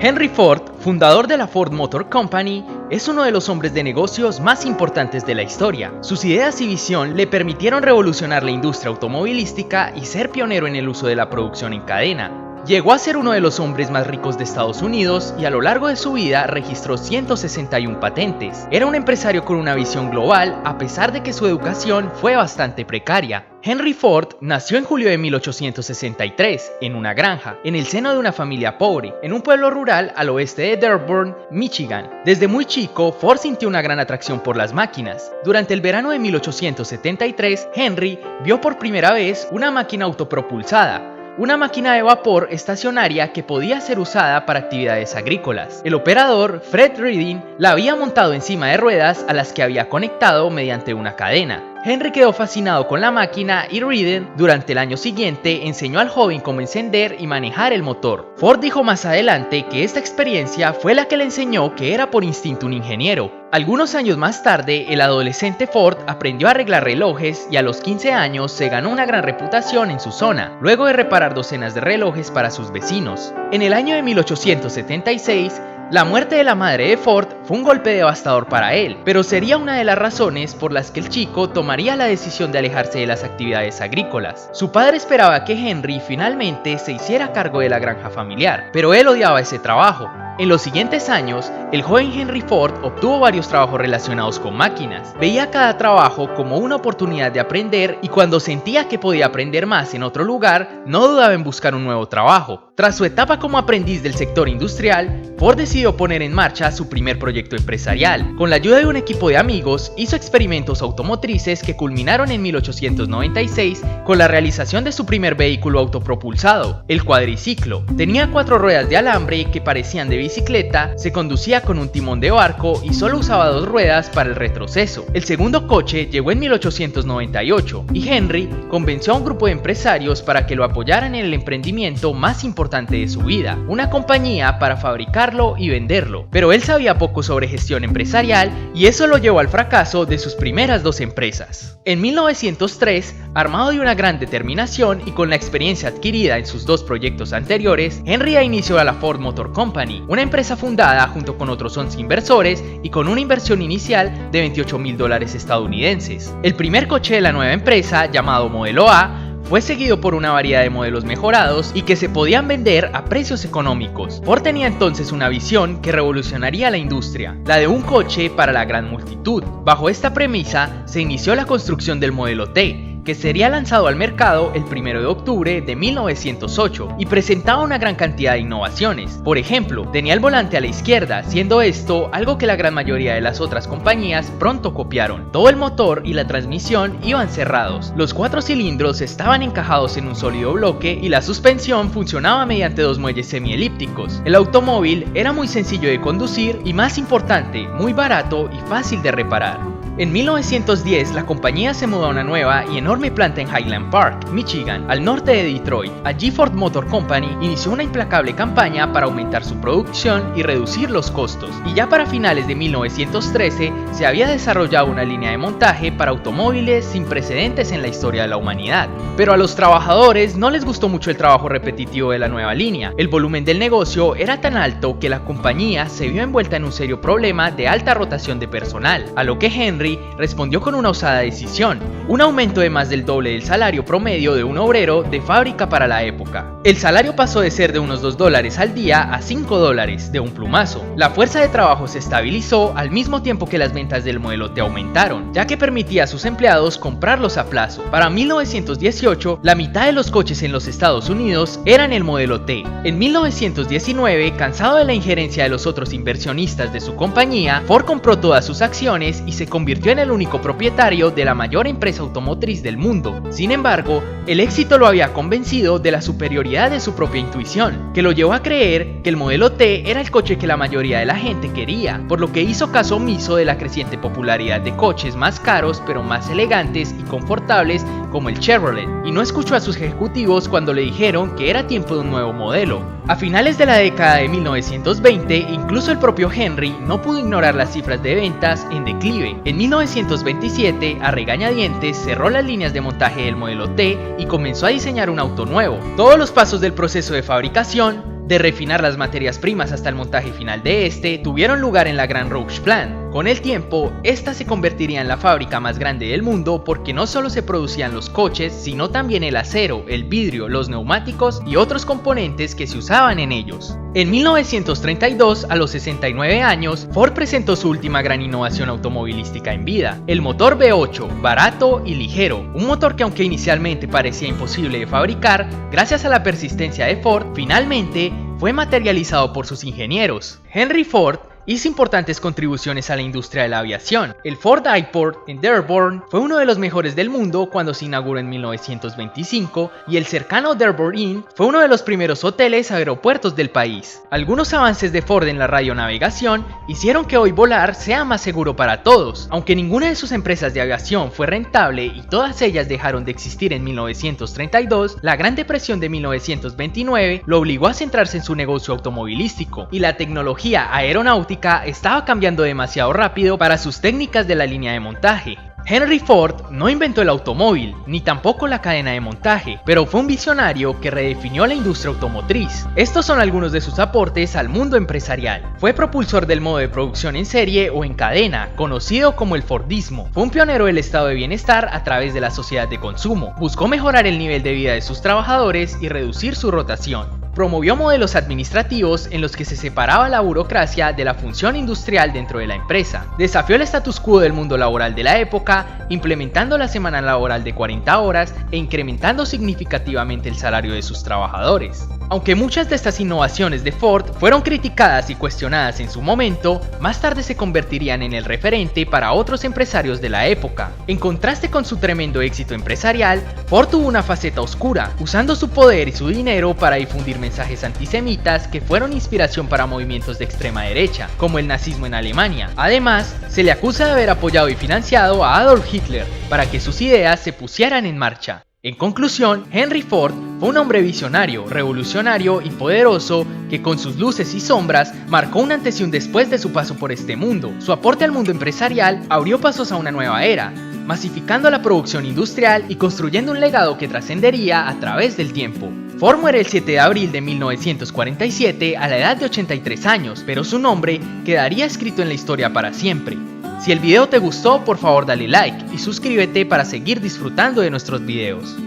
Henry Ford, fundador de la Ford Motor Company, es uno de los hombres de negocios más importantes de la historia. Sus ideas y visión le permitieron revolucionar la industria automovilística y ser pionero en el uso de la producción en cadena. Llegó a ser uno de los hombres más ricos de Estados Unidos y a lo largo de su vida registró 161 patentes. Era un empresario con una visión global, a pesar de que su educación fue bastante precaria. Henry Ford nació en julio de 1863, en una granja, en el seno de una familia pobre, en un pueblo rural al oeste de Dearborn, Michigan. Desde muy chico, Ford sintió una gran atracción por las máquinas. Durante el verano de 1873, Henry vio por primera vez una máquina autopropulsada, una máquina de vapor estacionaria que podía ser usada para actividades agrícolas. El operador, Fred Reading, la había montado encima de ruedas a las que había conectado mediante una cadena. Henry quedó fascinado con la máquina y Reading, durante el año siguiente, enseñó al joven cómo encender y manejar el motor. Ford dijo más adelante que esta experiencia fue la que le enseñó que era por instinto un ingeniero. Algunos años más tarde, el adolescente Ford aprendió a arreglar relojes y a los 15 años se ganó una gran reputación en su zona, luego de reparar docenas de relojes para sus vecinos. En el año de 1876, la muerte de la madre de Ford fue un golpe devastador para él, pero sería una de las razones por las que el chico tomaría la decisión de alejarse de las actividades agrícolas. Su padre esperaba que Henry finalmente se hiciera cargo de la granja familiar, pero él odiaba ese trabajo. En los siguientes años, el joven Henry Ford obtuvo varios trabajos relacionados con máquinas. Veía cada trabajo como una oportunidad de aprender y cuando sentía que podía aprender más en otro lugar, no dudaba en buscar un nuevo trabajo. Tras su etapa como aprendiz del sector industrial, Ford decidió poner en marcha su primer proyecto empresarial. Con la ayuda de un equipo de amigos, hizo experimentos automotrices que culminaron en 1896 con la realización de su primer vehículo autopropulsado, el cuadriciclo. Tenía 4 ruedas de alambre que parecían de bicicleta, se conducía con un timón de barco y solo usaba 2 ruedas para el retroceso. El segundo coche llegó en 1898 y Henry convenció a un grupo de empresarios para que lo apoyaran en el emprendimiento más importante de su vida, una compañía para fabricarlo y venderlo. Pero él sabía poco sobre gestión empresarial y eso lo llevó al fracaso de sus primeras 2 empresas. En 1903, armado de una gran determinación y con la experiencia adquirida en sus 2 proyectos anteriores, Henry inició a la Ford Motor Company, una empresa fundada junto con otros 11 inversores y con una inversión inicial de $28,000 estadounidenses. El primer coche de la nueva empresa, llamado Modelo A, fue seguido por una variedad de modelos mejorados y que se podían vender a precios económicos. Ford tenía entonces una visión que revolucionaría la industria, la de un coche para la gran multitud. Bajo esta premisa se inició la construcción del Modelo T, que sería lanzado al mercado el 1 de octubre de 1908 y presentaba una gran cantidad de innovaciones. Por ejemplo, tenía el volante a la izquierda, siendo esto algo que la gran mayoría de las otras compañías pronto copiaron. Todo el motor y la transmisión iban cerrados, los 4 cilindros estaban encajados en un sólido bloque y la suspensión funcionaba mediante 2 muelles semielípticos. El automóvil era muy sencillo de conducir y, más importante, muy barato y fácil de reparar. En 1910, la compañía se mudó a una nueva y enorme planta en Highland Park, Michigan, al norte de Detroit. Allí Ford Motor Company inició una implacable campaña para aumentar su producción y reducir los costos. Y ya para finales de 1913 se había desarrollado una línea de montaje para automóviles sin precedentes en la historia de la humanidad. Pero a los trabajadores no les gustó mucho el trabajo repetitivo de la nueva línea. El volumen del negocio era tan alto que la compañía se vio envuelta en un serio problema de alta rotación de personal, a lo que Henry respondió con una osada decisión: un aumento de más del doble del salario promedio de un obrero de fábrica para la época. El salario pasó de ser de unos $2 al día a $5 de un plumazo. La fuerza de trabajo se estabilizó al mismo tiempo que las ventas del Modelo T aumentaron, ya que permitía a sus empleados comprarlos a plazo. Para 1918, la mitad de los coches en los Estados Unidos eran el Modelo T. En 1919, cansado de la injerencia de los otros inversionistas de su compañía, Ford compró todas sus acciones y se convirtió en el único propietario de la mayor empresa automotriz del mundo. Sin embargo, el éxito lo había convencido de la superioridad de su propia intuición, que lo llevó a creer que el Modelo T era el coche que la mayoría de la gente quería, por lo que hizo caso omiso de la creciente popularidad de coches más caros pero más elegantes y confortables como el Chevrolet, y no escuchó a sus ejecutivos cuando le dijeron que era tiempo de un nuevo modelo. A finales de la década de 1920, incluso el propio Henry no pudo ignorar las cifras de ventas en declive. En 1927, a regañadientes, cerró las líneas de montaje del Modelo T y comenzó a diseñar un auto nuevo. Todos los pasos del proceso de fabricación de refinar las materias primas hasta el montaje final de este, tuvieron lugar en la Grand Rouge Plant. Con el tiempo, esta se convertiría en la fábrica más grande del mundo porque no solo se producían los coches, sino también el acero, el vidrio, los neumáticos y otros componentes que se usaban en ellos. En 1932, a los 69 años, Ford presentó su última gran innovación automovilística en vida, el motor V8, barato y ligero, un motor que aunque inicialmente parecía imposible de fabricar, gracias a la persistencia de Ford, finalmente fue materializado por sus ingenieros. Henry Ford hizo importantes contribuciones a la industria de la aviación. El Ford Airport en Dearborn fue uno de los mejores del mundo cuando se inauguró en 1925 y el cercano Dearborn Inn fue uno de los primeros hoteles aeropuertos del país. Algunos avances de Ford en la radionavegación hicieron que hoy volar sea más seguro para todos. Aunque ninguna de sus empresas de aviación fue rentable y todas ellas dejaron de existir en 1932, la Gran Depresión de 1929 lo obligó a centrarse en su negocio automovilístico y la tecnología aeronáutica estaba cambiando demasiado rápido para sus técnicas de la línea de montaje. Henry Ford no inventó el automóvil, ni tampoco la cadena de montaje, pero fue un visionario que redefinió la industria automotriz. Estos son algunos de sus aportes al mundo empresarial. Fue propulsor del modo de producción en serie o en cadena, conocido como el Fordismo. Fue un pionero del estado de bienestar a través de la sociedad de consumo. Buscó mejorar el nivel de vida de sus trabajadores y reducir su rotación. Promovió modelos administrativos en los que se separaba la burocracia de la función industrial dentro de la empresa. Desafió el status quo del mundo laboral de la época, implementando la semana laboral de 40 horas e incrementando significativamente el salario de sus trabajadores. Aunque muchas de estas innovaciones de Ford fueron criticadas y cuestionadas en su momento, más tarde se convertirían en el referente para otros empresarios de la época. En contraste con su tremendo éxito empresarial, Ford tuvo una faceta oscura, usando su poder y su dinero para difundir mensajes antisemitas que fueron inspiración para movimientos de extrema derecha, como el nazismo en Alemania. Además, se le acusa de haber apoyado y financiado a Adolf Hitler para que sus ideas se pusieran en marcha. En conclusión, Henry Ford fue un hombre visionario, revolucionario y poderoso que con sus luces y sombras marcó un antes y un después de su paso por este mundo. Su aporte al mundo empresarial abrió pasos a una nueva era, masificando la producción industrial y construyendo un legado que trascendería a través del tiempo. Ford muere el 7 de abril de 1947 a la edad de 83 años, pero su nombre quedaría escrito en la historia para siempre. Si el video te gustó, por favor dale like y suscríbete para seguir disfrutando de nuestros videos.